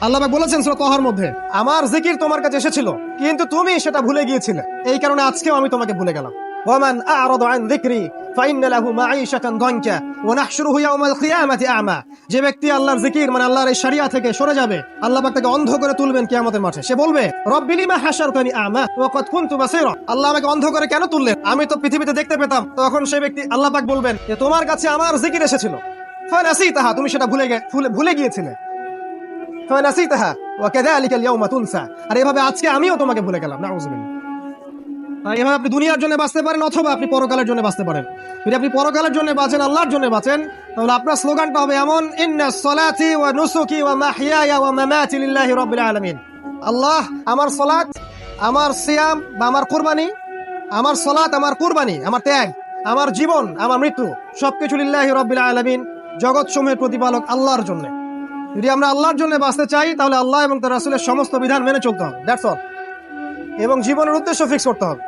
আল্লাহ পাক বলেছেন সূরা তাহার মধ্যে, আমার জিকির তোমার কাছে এসেছিল কিন্তু তুমি সেটা ভুলে গিয়েছিলে, এই কারণে আজকেও আমি তোমাকে ভুলে গেলাম। ওয়ামান আ'রাদা আন যিকরি ফাইন্না লাহু মাঈশাতান দানকা ওয়া নাহশুরুহু ইয়াওমাল কিয়ামাতি আ'মা। যে ব্যক্তি আল্লাহর জিকির মানে আল্লাহর এই শরিয়া থেকে সরে যাবে, আল্লাহ পাক তাকে অন্ধ করে তুলবেন কিয়ামতের মাঠে। সে বলবে, রব্বি লিমা হাশারতানি আ'মা ওয়া ক্বাদ কুনতু বাসীরা। আল্লাহ আমাকে অন্ধ করে কেন তুললেন, আমি তো পৃথিবীতে দেখতে পেতাম। তখন সেই ব্যক্তি আল্লাহ পাক বলবেন যে তোমার কাছে আমার জিকির এসেছিল, ফানাসিতাহা, তুমি সেটা ভুলে গিয়েছিলে। ফানাসিতাহা ওয়া কাযালিকাল ইয়াওমা তুনসা, আর এভাবে আজকে আমিও তোমাকে ভুলে গেলাম। নাউযুবিল্লাহ। এভাবে আপনি দুনিয়ার জন্য বাঁচতে পারেন অথবা আপনি পরকালের জন্য বাঁচতে পারেন। যদি আপনি পরকালের জন্য বাঁচেন, আল্লাহর জন্য বাঁচেন, তাহলে আপনার স্লোগানটা হবে এমন, ইন্নাস সালাতি ওয়া নুসুকি ওয়া মাহইয়ায়া ওয়া মামাতি লিল্লাহি রাব্বিল আলামিন। আল্লাহ, আমার সালাত, আমার সিয়াম বা আমার কুরবানি, আমার সালাত, আমার কুরবানি, আমার ত্যাগ, আমার জীবন, আমার মৃত্যু সবকিছু লিল্লাহি রাব্বিল আলামিন, জগৎ সমূহের প্রতিপালক আল্লাহর জন্য। যদি আমরা আল্লাহর জন্য বাঁচতে চাই তাহলে আল্লাহ এবং তার রাসূলের সমস্ত বিধান মেনে চলতে হবে, দ্যাটস অল। এবং জীবনের উদ্দেশ্য ফিক্স করতে হবে।